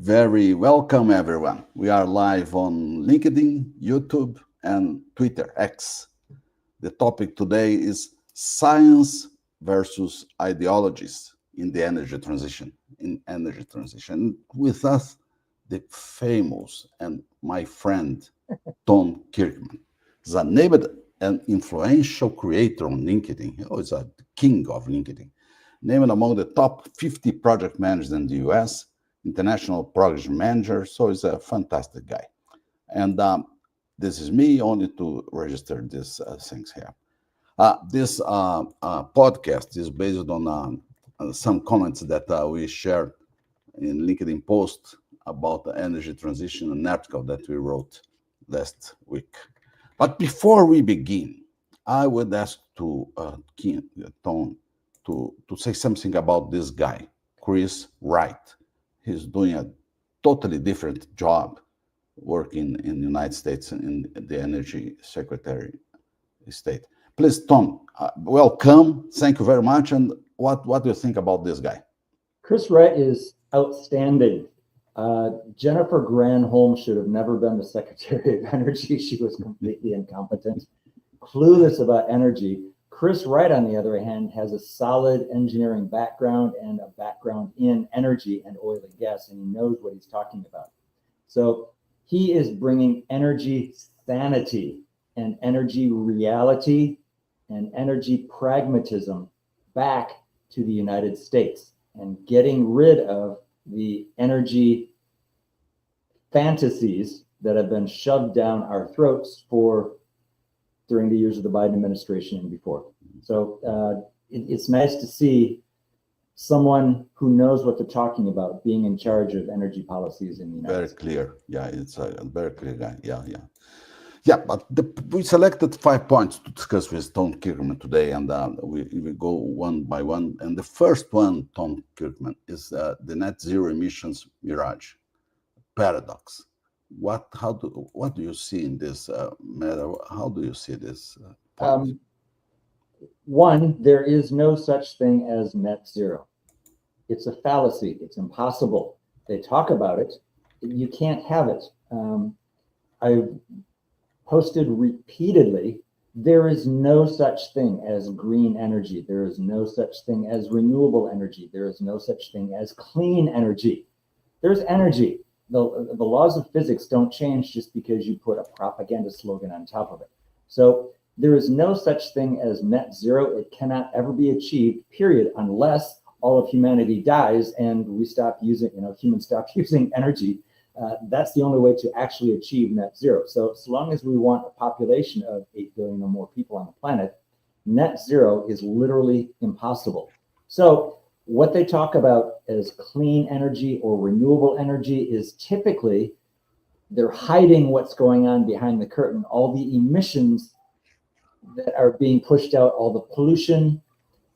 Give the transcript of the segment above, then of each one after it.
Very welcome, everyone. We are live on LinkedIn, YouTube, and Twitter, X. The topic today is science versus ideologies in the energy transition. With us, the famous and my friend, Tom Kirkman. He's a named and influential creator on LinkedIn. He's a king of LinkedIn. Named among the top 50 project managers in the US, international project manager, so he's a fantastic guy. And this is me only to register these things here. This podcast is based on some comments that we shared in LinkedIn post about the energy transition, an article that we wrote last week. But before we begin, I would ask to Tom to say something about this guy, Chris Wright. He's doing a totally different job working in the United States in the Energy Secretary State. Please, Tom, welcome. Thank you very much. And what do you think about this guy? Chris Wright is outstanding. Jennifer Granholm should have never been the Secretary of Energy. She was completely incompetent, clueless about energy. Chris Wright, on the other hand, has a solid engineering background and a background in energy and oil and gas, and he knows what he's talking about. So he is bringing energy sanity and energy reality and energy pragmatism back to the United States and getting rid of the energy fantasies that have been shoved down our throats during the years of the Biden administration and before. So it's nice to see someone who knows what they're talking about being in charge of energy policies in the United States. Very clear. Yeah, it's a very clear guy. Yeah, but we selected 5 points to discuss with Tom Kirkman today, and we go one by one. And the first one, Tom Kirkman, is the net zero emissions mirage paradox. What do you see in this matter? How do you see this point? One, there is no such thing as net zero. It's a fallacy. It's impossible. They talk about it. You can't have it. I've posted repeatedly, there is no such thing as green energy. There is no such thing as renewable energy. There is no such thing as clean energy. There's energy. The laws of physics don't change just because you put a propaganda slogan on top of it. So there is no such thing as net zero. It cannot ever be achieved, period, unless all of humanity dies and we stop using, humans stop using energy. That's the only way to actually achieve net zero. So long as we want a population of 8 billion or more people on the planet, net zero is literally impossible. So what they talk about as clean energy or renewable energy is typically they're hiding what's going on behind the curtain, all the emissions that are being pushed out, all the pollution,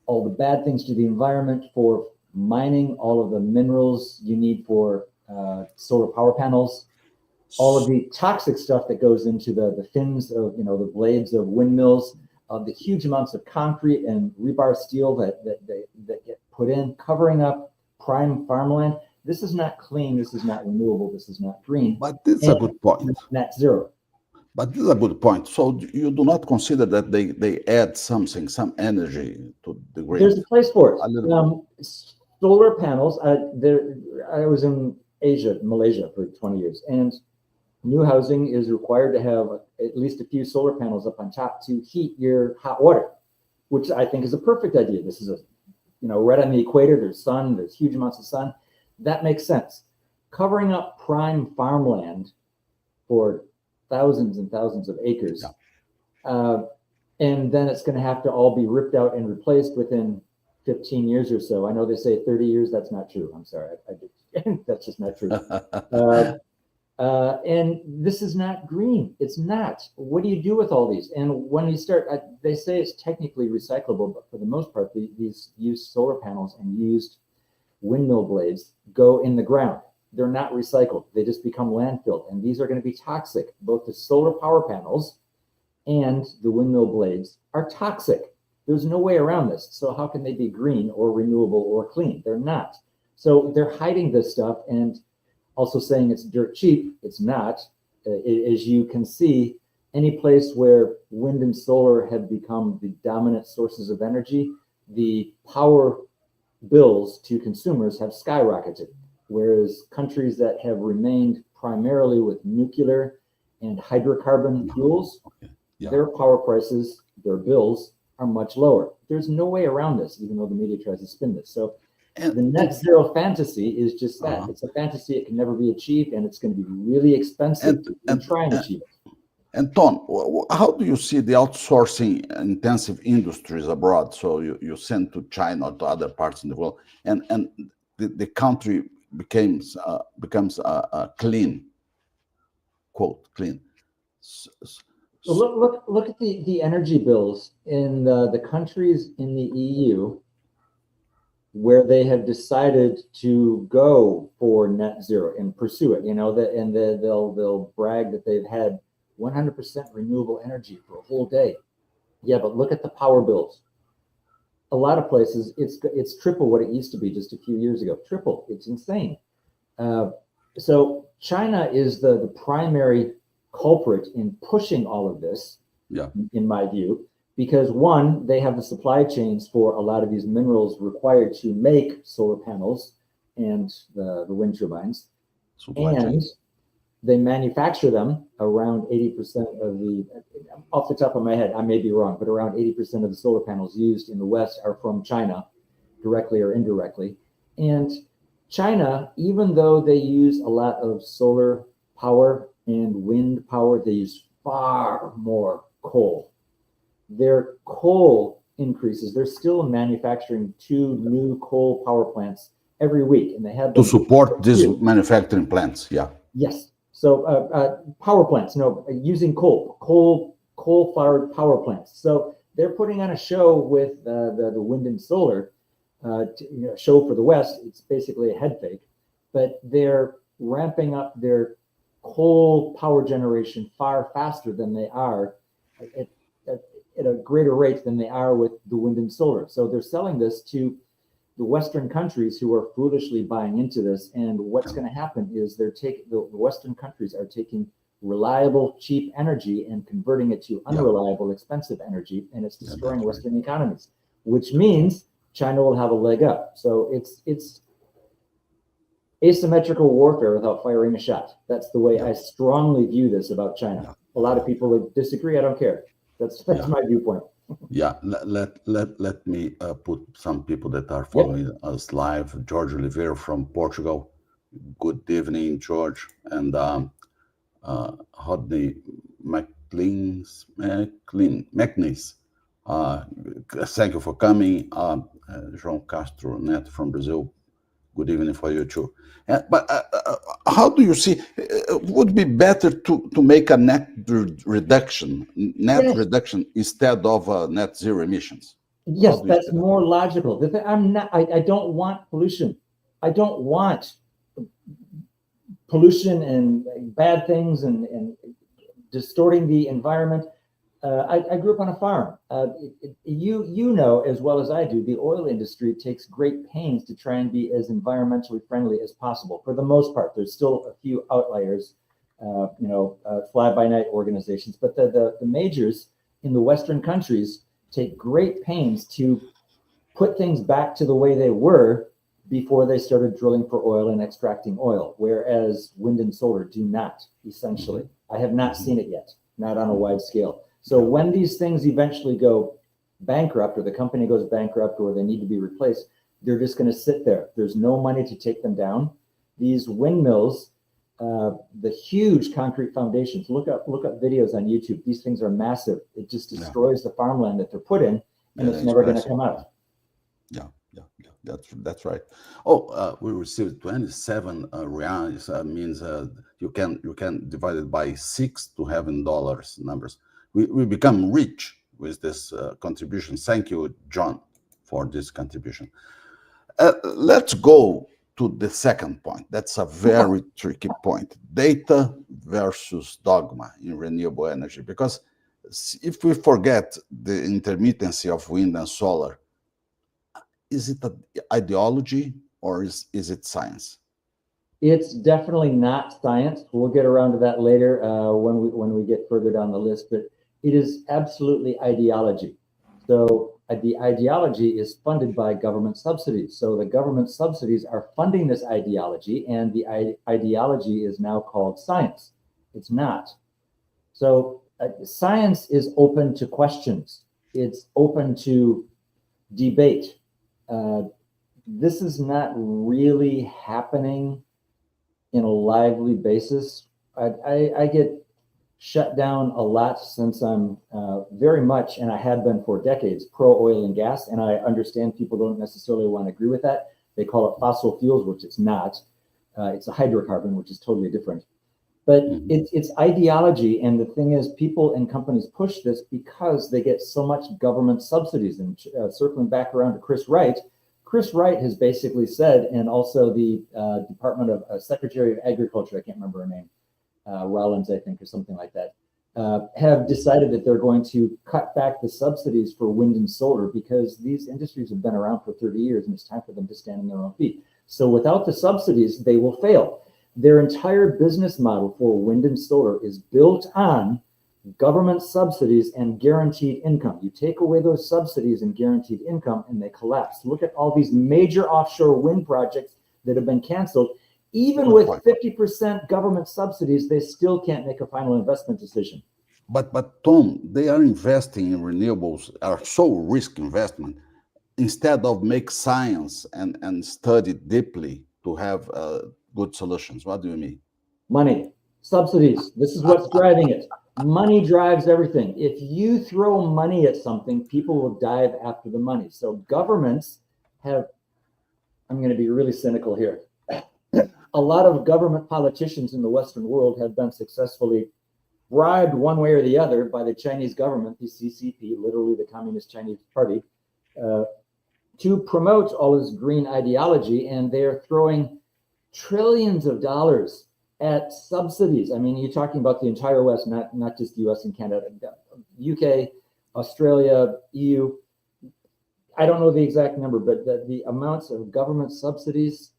all the bad things to the environment for mining, all of the minerals you need for solar power panels, all of the toxic stuff that goes into the fins of, the blades of windmills, the huge amounts of concrete and rebar steel that get put in, covering up prime farmland. This is not clean. This is not renewable. This is not green. But this is a good point. Net zero. But this is a good point. So you do not consider that they add some energy to the grid? There's a place for it. Solar panels. I was in Malaysia for 20 years, and new housing is required to have at least a few solar panels up on top to heat your hot water, which I think is a perfect idea. This is right on the equator. There's sun. There's huge amounts of sun. That makes sense. Covering up prime farmland for thousands and thousands of acres, and then it's going to have to all be ripped out and replaced within 15 years or so. I know they say 30 years. That's not true. I'm sorry. That's just not true. And this is not green. It's not. What do you do with all these? And when you start, they say it's technically recyclable, but for the most part, these used solar panels and used windmill blades go in the ground. They're not recycled. They just become landfill. And these are going to be toxic. Both the solar power panels and the windmill blades are toxic. There's no way around this. So how can they be green or renewable or clean? They're not. So they're hiding this stuff. And also saying it's dirt cheap. It's not. As you can see, any place where wind and solar have become the dominant sources of energy, the power bills to consumers have skyrocketed. Whereas countries that have remained primarily with nuclear and hydrocarbon fuels, Okay. Yeah. their power prices, their bills are much lower. There's no way around this, even though the media tries to spin this. So the net zero fantasy is just that. uh, It's a fantasy. It can never be achieved, and it's going to be really expensive and to even and try and achieve it. and Tom, how do you see the outsourcing intensive industries abroad? So you send to China or to other parts in the world, and the country becomes clean, quote clean. S- s- So s- look at the energy bills in the countries in the EU where they have decided to go for net zero and pursue it. You know that, and they'll brag that they've had 100% renewable energy for a whole day. Yeah, but look at the power bills. A lot of places, it's triple what it used to be just a few years ago. Triple. It's insane. Uh, so China is the primary culprit in pushing all of this, yeah, in my view, because one, they have the supply chains for a lot of these minerals required to make solar panels and the wind turbines, supply and chain. they manufacture them around 80% of the, off the top of my head, I may be wrong, but around 80% of the solar panels used in the West are from China, directly or indirectly. And China, even though they use a lot of solar power and wind power, they use far more coal. Their coal increases. They're still manufacturing 2 new coal power plants every week, and they have To them support these here. manufacturing plants. Yeah, Yes. So power plants, no, using coal-fired power plants. So they're putting on a show with the wind and solar, show for the West. It's basically a head fake, but they're ramping up their coal power generation far faster than they are at, at, at a greater rate than they are with the wind and solar. So they're selling this to the Western countries who are foolishly buying into this. And what's going to happen is the Western countries are taking reliable, cheap energy and converting it to yeah, unreliable, expensive energy, and it's yeah. destroying That's right. Western economies, which means China will have a leg up. So it's asymmetrical warfare without firing a shot. That's the way Yeah, I strongly view this about China. yeah, A lot yeah, of people would disagree. I don't care. That's yeah. my viewpoint. Yeah, let me put some people that are Yep. following us live. George Oliveira from Portugal. Good evening, George. And Rodney McNeese. Uh, Thank you for coming. João Castro Neto from Brazil. Good evening for you too. But how do you see? Would be better to make a net Yes. reduction instead of net zero emissions. How Yes, do you that's see that? more logical. I'm not. I don't want pollution. I don't want pollution and bad things and distorting the environment. I grew up on a farm. You know as well as I do, the oil industry takes great pains to try and be as environmentally friendly as possible. For the most part, there's still a few outliers, fly-by-night organizations, but the majors in the Western countries take great pains to put things back to the way they were before they started drilling for oil and extracting oil, whereas wind and solar do not, essentially. Hmm. I have not Hmm. seen it yet, not on a Hmm. wide scale. So Yeah, when these things eventually go bankrupt or the company goes bankrupt or they need to be replaced, they're just going to sit there. There's no money to take them down. These windmills, the huge concrete foundations, look up videos on YouTube. These things are massive. It just yeah, destroys the farmland that they're put in, and yeah. it's That's never going to expensive. come Yeah, out. yeah, yeah, yeah. That's right. Oh, we received 27 reais. Means you can divide it by six to have in dollars numbers. We become rich with this contribution. Thank you, John, for this contribution. Let's go to the second point. That's a very tricky point: data versus dogma in renewable energy. Because if we forget the intermittency of wind and solar, is it an ideology or is it science? It's definitely not science. We'll get around to that later when we get further down the list. But it is absolutely ideology. So the ideology is funded by government subsidies. So the government subsidies are funding this ideology, and the ideology is now called science. It's not. So science is open to questions. It's open to debate. Uh, this is not really happening in a lively basis. I get shut down a lot since I'm very much, and I have been for decades, pro oil and gas. And I understand people don't necessarily want to agree with that. They call it fossil fuels, which it's not. It's a hydrocarbon, which is totally different. But it's ideology. And the thing is, people and companies push this because they get so much government subsidies. And circling back around to Chris Wright has basically said, and also the Department of Secretary of Agriculture, I can't remember her name, Rollins, I think, or something like that, have decided that they're going to cut back the subsidies for wind and solar because these industries have been around for 30 years and it's time for them to stand on their own feet. So without the subsidies, they will fail. Their entire business model for wind and solar is built on government subsidies and guaranteed income. You take away those subsidies and guaranteed income and they collapse. Look at all these major offshore wind projects that have been canceled. Even with 50% government subsidies, they still can't make a final investment decision. But Tom, they are investing in renewables, are so risk investment, instead of make science and study deeply to have good solutions. What do you mean? Money, subsidies. This is what's driving it. Money drives everything. If you throw money at something, people will dive after the money. So governments have, I'm going to be really cynical here. A lot of government politicians in the Western world have been successfully bribed one way or the other by the Chinese government, the CCP, literally the Communist Chinese Party, to promote all this green ideology. And they're throwing trillions of dollars at subsidies. I mean, you're talking about the entire West, not just the US and Canada, UK, Australia, EU. I don't know the exact number, but the amounts of government subsidies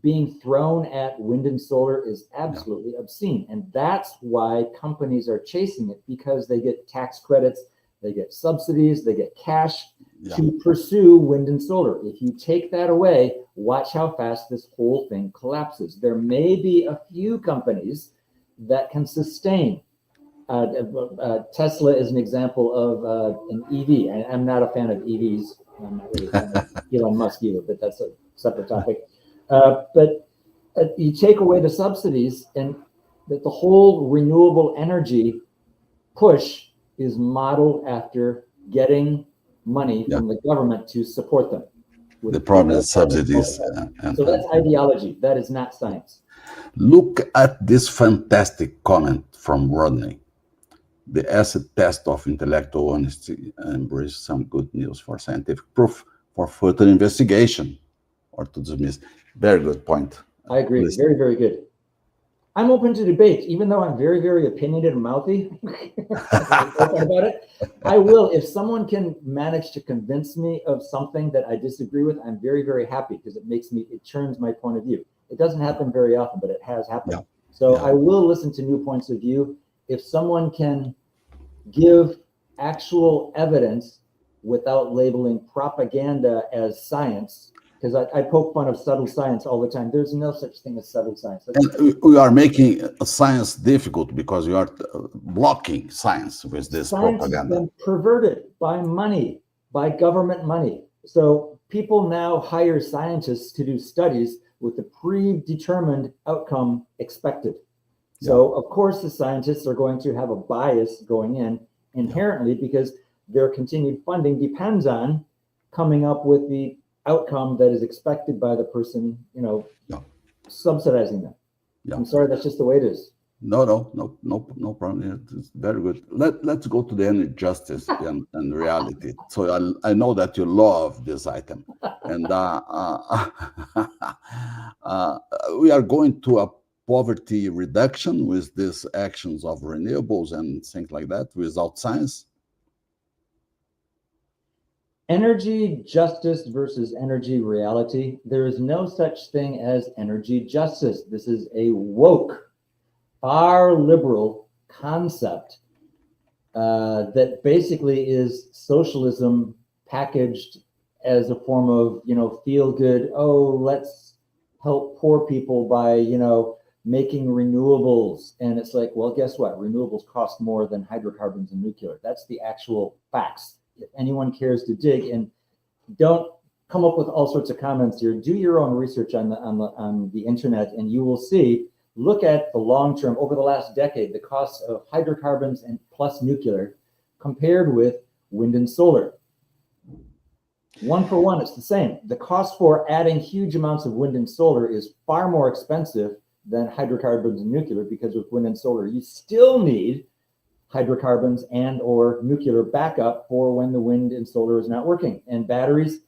being thrown at wind and solar is absolutely obscene. And that's why companies are chasing it, because they get tax credits, they get subsidies, they get cash to pursue wind and solar. If you take that away, watch how fast this whole thing collapses. There may be a few companies that can sustain. Tesla is an example of an EV. I'm not a fan of EVs. I'm not really a fan of Elon Musk either, but that's a separate topic. But you take away the subsidies, and that the whole renewable energy push is modeled after getting money from the government to support them. The problem is subsidies. So that's ideology. That is not science. Look at this fantastic comment from Rodney. The acid test of intellectual honesty embraces some good news for scientific proof for further investigation or to dismiss. Very good point. I agree. Listen. Very, very good. I'm open to debate, even though I'm very, very opinionated and mouthy about it. I will, if someone can manage to convince me of something that I disagree with, I'm very, very happy, because it turns my point of view. It doesn't happen very often, but it has happened. So I will listen to new points of view. If someone can give actual evidence without labeling propaganda as science, because I poke fun of subtle science all the time. There's no such thing as subtle science. And we are making science difficult because we are blocking science with this propaganda. Science has been perverted by money, by government money. So people now hire scientists to do studies with the predetermined outcome expected. So of course the scientists are going to have a bias going in inherently, because their continued funding depends on coming up with the outcome that is expected by the person, subsidizing them. I'm sorry, that's just the way it is. No problem. It's very good. Let's go to the energy justice and reality. So I know that you love this item, and we are going to a poverty reduction with these actions of renewables and things like that without science. Energy justice versus energy reality. There is no such thing as energy justice. This is a woke, far liberal concept that basically is socialism packaged as a form of, feel good. Oh, let's help poor people by, making renewables. And it's like, well, guess what? Renewables cost more than hydrocarbons and nuclear. That's the actual facts. If anyone cares to dig, and don't come up with all sorts of comments here, do your own research on the internet, and you will see. Look at the long term over the last decade, the costs of hydrocarbons and plus nuclear compared with wind and solar. One for one, it's the same. The cost for adding huge amounts of wind and solar is far more expensive than hydrocarbons and nuclear, because with wind and solar, you still need hydrocarbons and or nuclear backup for when the wind and solar is not working. And batteries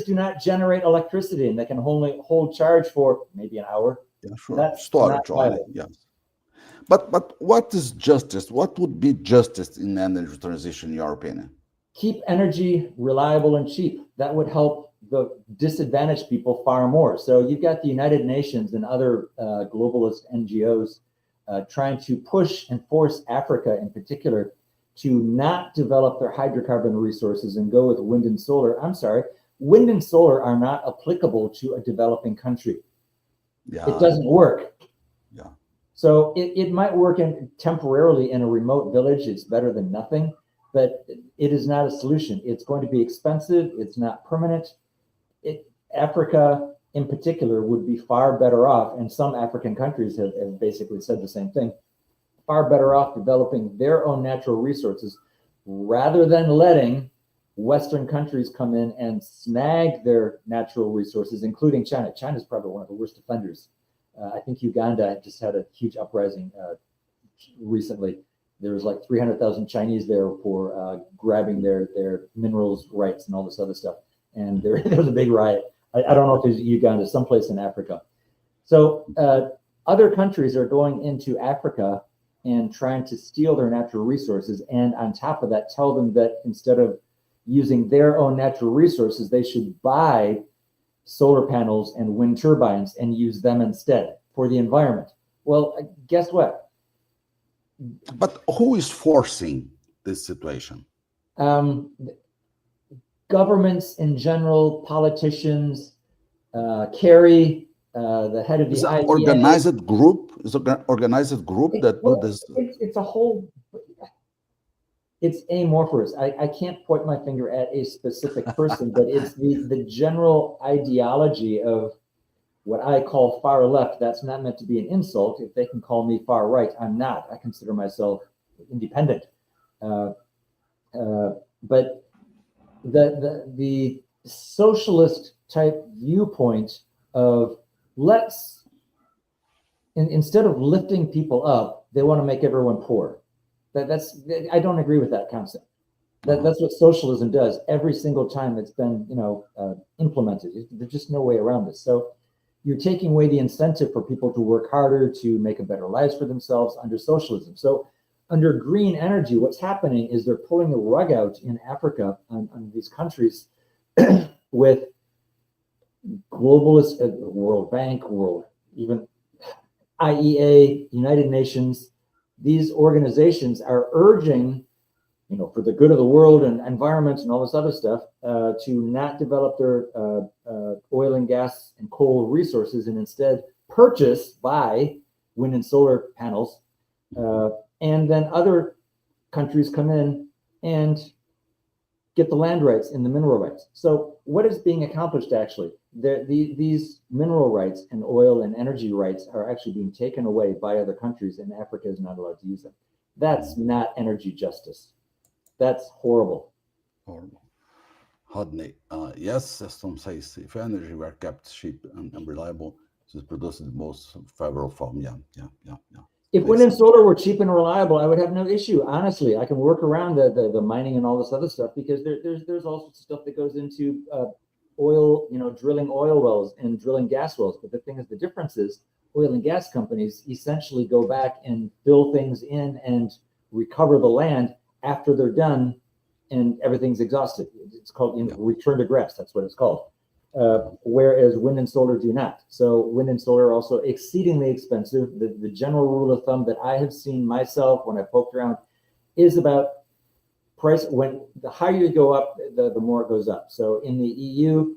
do not generate electricity, and they can only hold charge for maybe an hour. Yeah, sure. That's Storage only. Yes. But what is justice? What would be justice in energy transition, in your opinion? Keep energy reliable and cheap. That would help the disadvantaged people far more. So you've got the United Nations and other globalist NGOs trying to push and force Africa in particular to not develop their hydrocarbon resources and go with wind and solar. I'm sorry, wind and solar are not applicable to a developing country. Yeah. It doesn't work. Yeah. So it might work temporarily in a remote village. It's better than nothing, but it is not a solution. It's going to be expensive. It's not permanent. Africa in particular would be far better off, and some African countries have basically said the same thing, far better off developing their own natural resources rather than letting Western countries come in and snag their natural resources, including China. China is probably one of the worst offenders. I think Uganda just had a huge uprising recently. There was like 300,000 Chinese there for grabbing their minerals rights and all this other stuff. And there was a big riot. I don't know if it's Uganda, someplace in Africa. So other countries are going into Africa and trying to steal their natural resources. And on top of that, tell them that instead of using their own natural resources, they should buy solar panels and wind turbines and use them instead for the environment. Well, guess what? But who is forcing this situation? Governments in general, politicians, Kerry, the head of the IEA. Organized group? Is an organized group that do this? It's a whole. It's amorphous. I can't point my finger at a specific person, but it's the general ideology of what I call far left. That's not meant to be an insult. If they can call me far right, I'm not. I consider myself independent. But the socialist type viewpoint of instead of lifting people up, they want to make everyone poor. I don't agree with that concept. That's what socialism does every single time it's been implemented. There's just no way around this. So you're taking away the incentive for people to work harder to make a better lives for themselves under socialism. So under green energy, what's happening is they're pulling the rug out in Africa on these countries with globalist, World Bank, even IEA, United Nations. These organizations are urging, for the good of the world and environment and all this other stuff, to not develop their oil and gas and coal resources and instead buy wind and solar panels. And then other countries come in and get the land rights and the mineral rights. So what is being accomplished actually? These mineral rights and oil and energy rights are actually being taken away by other countries, and Africa is not allowed to use them. That's not energy justice. That's horrible. Horrible. Hodney, yes, as Tom says, if energy were kept cheap and reliable, it is produced in the most favorable form. Yeah. If wind and solar were cheap and reliable, I would have no issue. Honestly, I can work around the mining and all this other stuff because there's all sorts of stuff that goes into oil, drilling oil wells and drilling gas wells. But the thing is, the difference is oil and gas companies essentially go back and fill things in and recover the land after they're done and everything's exhausted. It's called Yeah. return to grass. That's what it's called. Whereas wind and solar do not. So wind and solar are also exceedingly expensive. The general rule of thumb that I have seen myself when I poked around is about price. When the higher you go up, the more it goes up. So in the EU,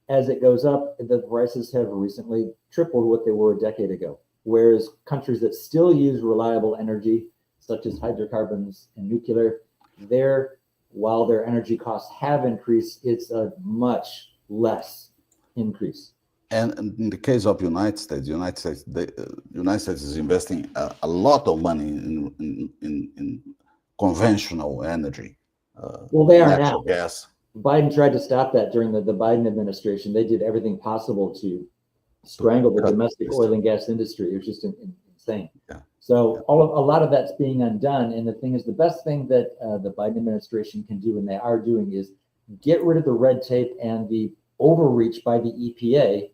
as it goes up, the prices have recently tripled what they were a decade ago. Whereas countries that still use reliable energy, such as hydrocarbons and nuclear, while their energy costs have increased, it's a much less increase. And in the case of United States, United States is investing a lot of money in conventional energy. Well, they are natural now. gas. Biden tried to stop that during the Biden administration. They did everything possible to strangle the domestic oil and gas industry. It was just insane. Yeah. So a lot of that's being undone. And the thing is, the best thing that the Biden administration can do, and they are doing, is get rid of the red tape and the overreach by the EPA.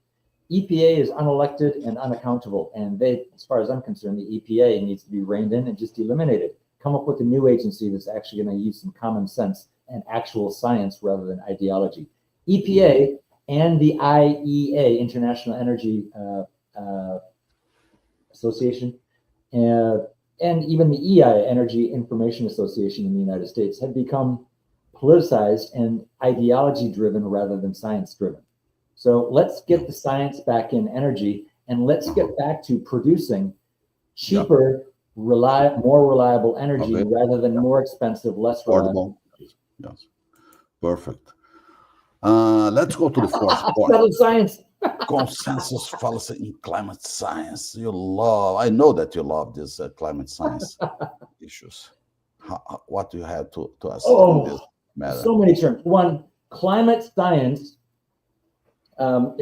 EPA is unelected and unaccountable. And as far as I'm concerned, the EPA needs to be reined in and just eliminated. Come up with a new agency that's actually going to use some common sense and actual science rather than ideology. EPA and the IEA, International Energy Association, and even the EIA, Energy Information Association in the United States, have become politicized and ideology-driven rather than science-driven. So let's get the science back in energy, and let's get back to producing cheaper, more reliable energy rather than more expensive, less reliable. Yes, perfect. Let's go to the fourth point. Settled science. Consensus fallacy in climate science. I know that you love these climate science issues. What do you have to us in this matter? So many terms. One, climate science,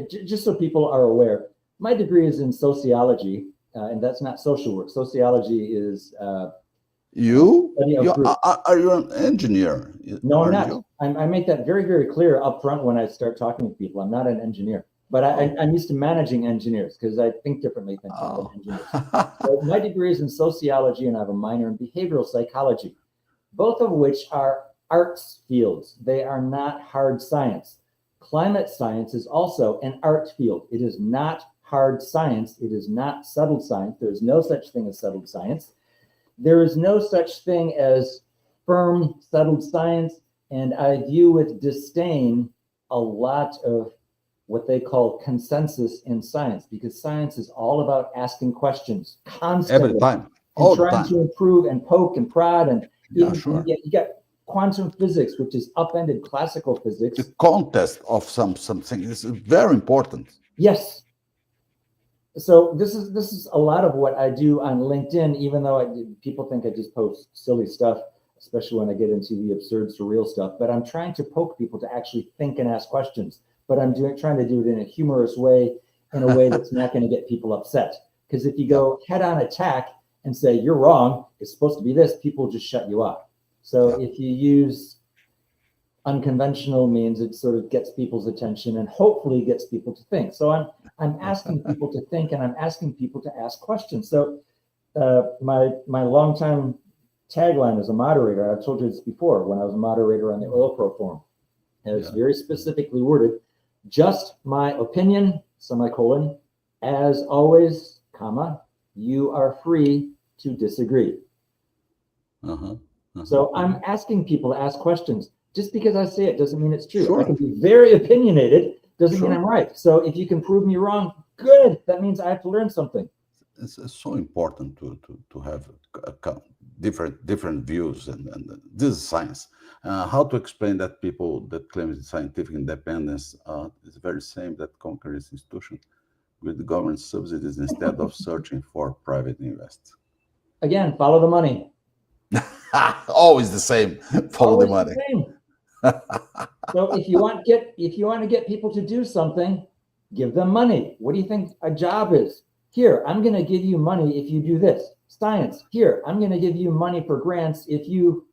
just so people are aware, my degree is in sociology, and that's not social work. Sociology is... are you an engineer? No, I'm not. I make that very, very clear up front when I start talking with people. I'm not an engineer, but I'm used to managing engineers because I think differently than engineers. So my degree is in sociology, and I have a minor in behavioral psychology, both of which are arts fields. They are not hard science. Climate science is also an art field. It is not hard science. It is not settled science. There is no such thing as settled science. There is no such thing as firm, settled science, and I view with disdain a lot of what they call consensus in science, because science is all about asking questions constantly. Every time. And trying to improve and poke and prod. And you got quantum physics, which is upended classical physics. The contest of something is very important. Yes. So this is a lot of what I do on LinkedIn, even though people think I just post silly stuff, especially when I get into the absurd, surreal stuff. But I'm trying to poke people to actually think and ask questions. But I'm trying to do it in a humorous way, in a way that's not going to get people upset. Because if you go head-on attack and say, you're wrong, it's supposed to be this, people just shut you up. So if you use unconventional means, it sort of gets people's attention and hopefully gets people to think. So I'm asking people to think, and I'm asking people to ask questions. So my longtime tagline as a moderator, I've told you this before, when I was a moderator on the Oil Pro Forum, and it's very specifically worded, just my opinion, semicolon, as always, comma, you are free to disagree. So I'm asking people to ask questions. Just because I say it doesn't mean it's true. I can be very opinionated, doesn't mean I'm right. So if you can prove me wrong, good. That means I have to learn something. It's so important to have different views, and this is science. How to explain that people that claim scientific independence is very same that conquers institution with government subsidies instead of searching for private investors. Again, follow the money. Always the same. Follow the money. So if you want to get people to do something, give them money. What do you think a job is? Here, I'm going to give you money if you do this. Science. Here, I'm going to give you money for grants if you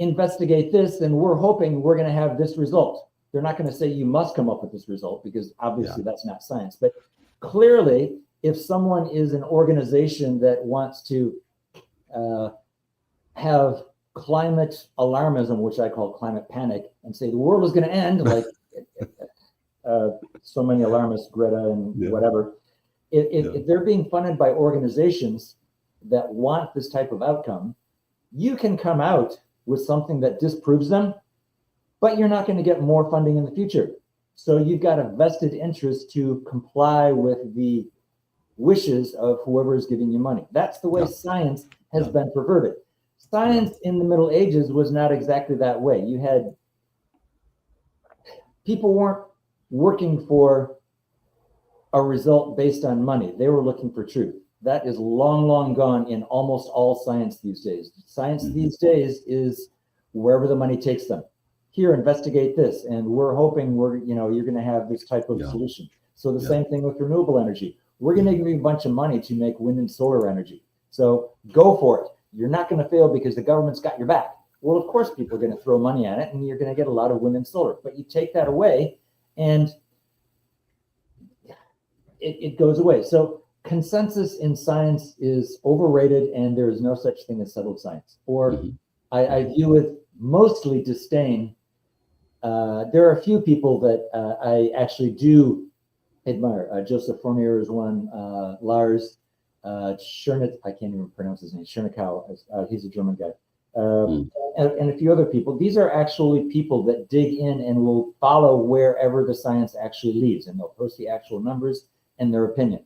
investigate this, and we're hoping we're going to have this result. They're not going to say you must come up with this result, because obviously that's not science. But clearly, if someone is an organization that wants to have climate alarmism, which I call climate panic, and say the world is going to end, like so many alarmists, Greta and whatever, if they're being funded by organizations that want this type of outcome, you can come out with something that disproves them, but you're not going to get more funding in the future. So you've got a vested interest to comply with the wishes of whoever is giving you money. That's the way science has been perverted. Science in the Middle Ages was not exactly that way. You had people weren't working for a result based on money. They were looking for truth. That is long, long gone in almost all science these days. Science these days is wherever the money takes them. Here, investigate this, and we're hoping you're going to have this type of solution. So the same thing with renewable energy. We're going to give you a bunch of money to make wind and solar energy. So go for it. You're not going to fail because the government's got your back. Well, of course, people are going to throw money at it, and you're going to get a lot of wind and solar. But you take that away, and it goes away. So consensus in science is overrated, and there is no such thing as settled science. Or I view with mostly disdain. There are a few people that I actually do admire. Joseph Fournier is one. Lars Chernet, I can't even pronounce his name. Chernikau, he's a German guy. And a few other people. These are actually people that dig in and will follow wherever the science actually leads, and they'll post the actual numbers and their opinion.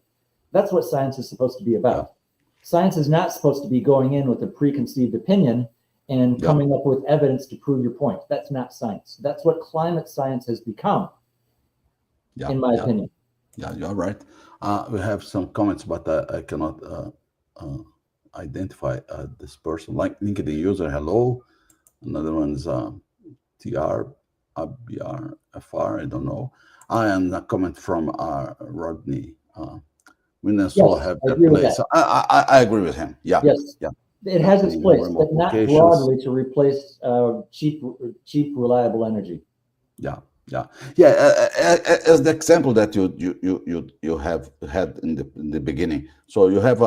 That's what science is supposed to be about. Science is not supposed to be going in with a preconceived opinion and coming up with evidence to prove your point. That's not science. That's what climate science has become, in my opinion. Yeah, you're right. We have some comments, but I cannot identify this person. Like LinkedIn user, hello. Another one's TR, ABR, FR, I don't know. And a comment from Rodney. Wind and solar have their place. I agree with him. Yeah. Yes. Yeah. It has its place, but not broadly to replace cheap, reliable energy. Yeah. As the example that you have had in the beginning. So you have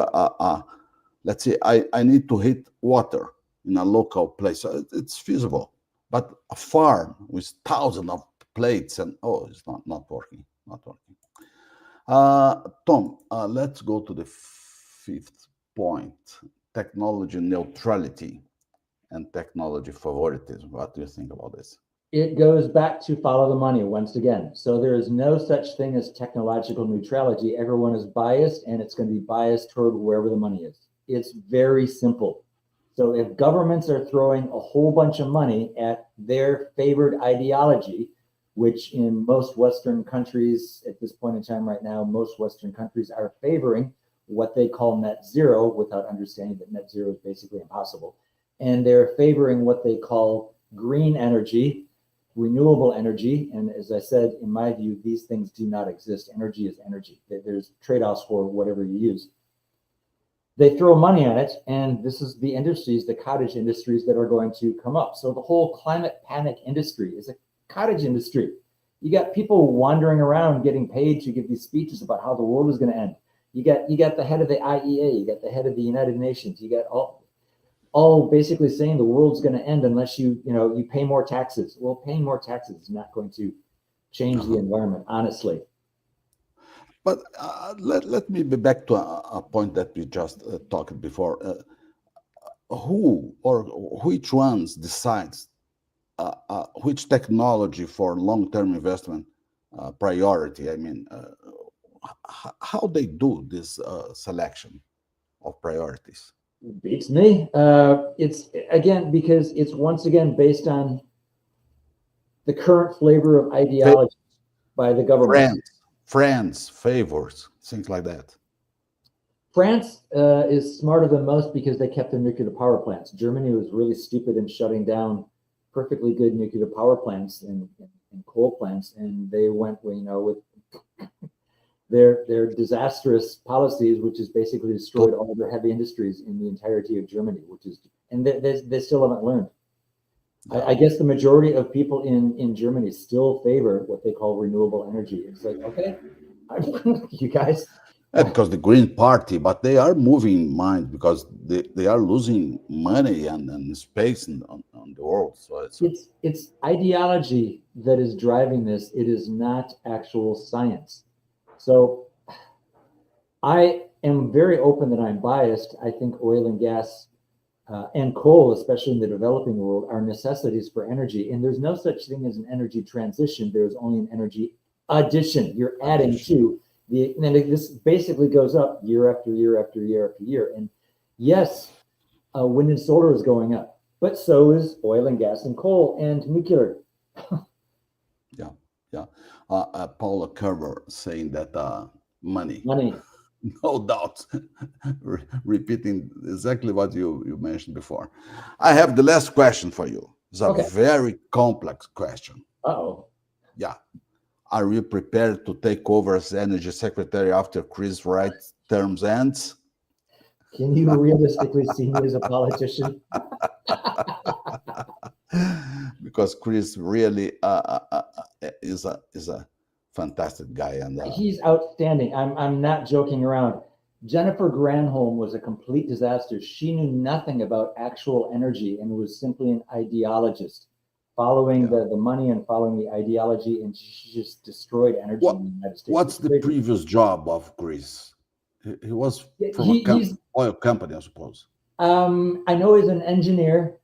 let's say I need to heat water in a local place. It's feasible, but a farm with thousands of plates and it's not working. Tom, let's go to the fifth point: technology neutrality and technology favoritism. What do you think about this? It goes back to follow the money once again. So there is no such thing as technological neutrality. Everyone is biased, and it's going to be biased toward wherever the money is. It's very simple. So if governments are throwing a whole bunch of money at their favored ideology, which in most Western countries at this point in time right now, most Western countries are favoring what they call net zero without understanding that net zero is basically impossible. And they're favoring what they call green energy, renewable energy. And as I said, in my view, these things do not exist. Energy is energy. There's trade-offs for whatever you use. They throw money at it, and this is the industries, the cottage industries that are going to come up. So the whole climate panic industry is a cottage industry. You got people wandering around getting paid to give these speeches about how the world is going to end. You got the head of the IEA, you got the head of the United Nations, you got all basically saying the world's going to end unless you pay more taxes. Well, paying more taxes is not going to change the environment, honestly. But let me be back to a point that we just talked before. Who or which ones decides which technology for long-term investment priority? I mean, how they do this selection of priorities? Beats me. It's again because it's once again based on the current flavor of ideology by the government. France favors things like that. France is smarter than most because they kept their nuclear power plants. Germany was really stupid in shutting down perfectly good nuclear power plants and coal plants, and they went, with their disastrous policies, which has basically destroyed all their heavy industries in the entirety of Germany. And they still haven't learned. I guess the majority of people in Germany still favor what they call renewable energy. It's like, okay, you guys, Because the Green Party, but they are moving mind because they are losing money and space on the world. So It's ideology that is driving this. It is not actual science. So I am very open that I'm biased. I think oil and gas and coal, especially in the developing world, are necessities for energy. And there's no such thing as an energy transition. There's only an energy addition. You're adding to the, and this basically goes up year after year after year after year. And yes, wind and solar is going up, but so is oil and gas and coal and nuclear. yeah, yeah. Paula Kerber saying that money. No doubt. Repeating exactly what you mentioned before. I have the last question for you. It's a very complex question. Uh-oh. Yeah. Are you prepared to take over as energy secretary after Chris Wright's term ends? Can you realistically see me as a politician? Because Chris really is a fantastic guy, and he's outstanding. I'm not joking around. Jennifer Granholm was a complete disaster. She knew nothing about actual energy and was simply an ideologist, following the money and following the ideology, and she just destroyed energy in the United States. What's the previous job of Chris? He was from an oil company, I suppose. I know he's an engineer.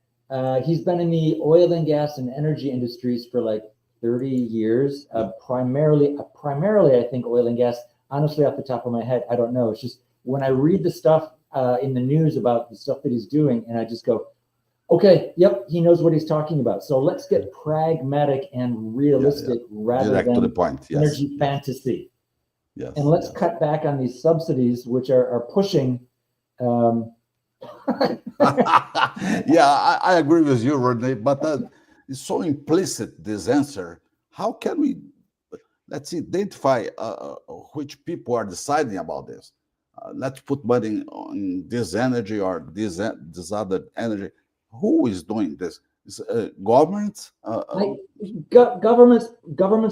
He's been in the oil and gas and energy industries for like 30 years, primarily, I think oil and gas. Honestly, off the top of my head, I don't know. It's just when I read the stuff in the news about the stuff that he's doing, and I just go, okay, yep, he knows what he's talking about. So let's get pragmatic and realistic rather than to the point. Energy fantasy. Yes. And let's cut back on these subsidies, which are pushing. I agree with you, Rene, but it's so implicit, this answer. How can we, let's identify which people are deciding about this? Let's put money on this energy or this other energy. Who is doing this? Is governments? Governments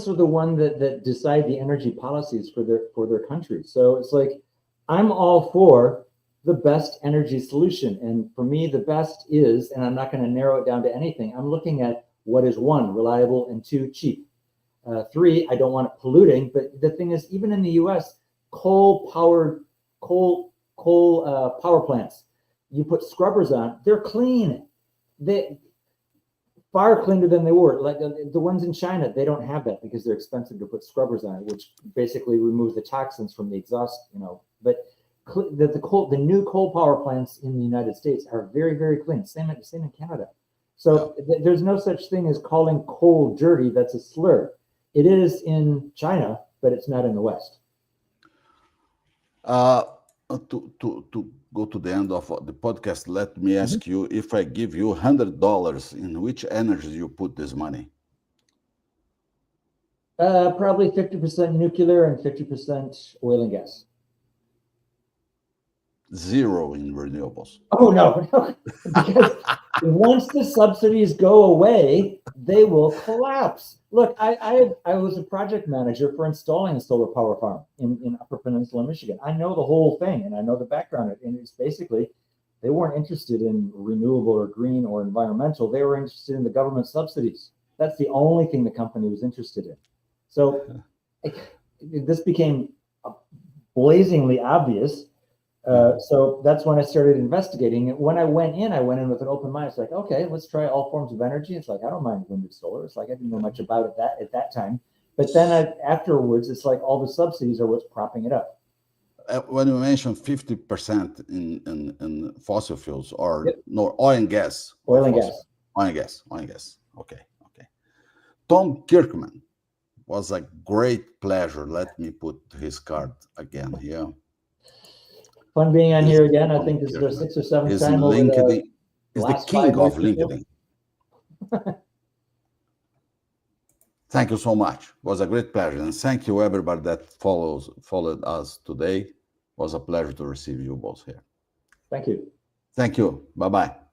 are the one that decide the energy policies for their country. So it's like, I'm all for the best energy solution. And for me, the best is, and I'm not going to narrow it down to anything, I'm looking at what is one, reliable, and two, cheap. Three, I don't want it polluting. But the thing is, even in the US, coal power plants, you put scrubbers on, they're clean. They far cleaner than they were. Like the ones in China, they don't have that because they're expensive to put scrubbers on, which basically removes the toxins from the exhaust, But the new coal power plants in the United States are very, very clean. Same in Canada. So there's no such thing as calling coal dirty. That's a slur. It is in China, but it's not in the West. To go to the end of the podcast, let me ask you, if I give you $100, in which energy you put this money? Probably 50% nuclear and 50% oil and gas. Zero in renewables. Oh, no. Because once the subsidies go away, they will collapse. Look, I was a project manager for installing a solar power farm in Upper Peninsula, Michigan. I know the whole thing, and I know the background. And it's basically, they weren't interested in renewable or green or environmental. They were interested in the government subsidies. That's the only thing the company was interested in. So this became blazingly obvious. So that's when I started investigating. When I went in with an open mind. It's like, okay, let's try all forms of energy. It's like, I don't mind wind and solar. It's like, I didn't know much about it at that time. But then afterwards, it's like all the subsidies are what's propping it up. When you mentioned 50% in fossil fuels or no oil and gas. Oil and gas. Okay. Tom Kirkman, was a great pleasure. Let me put his card again here. Fun being on here again. I think this is our 6th or 7th time. LinkedIn. He's the king of LinkedIn. Thank you so much. It was a great pleasure. And thank you everybody that followed us today. It was a pleasure to receive you both here. Thank you. Thank you. Bye-bye.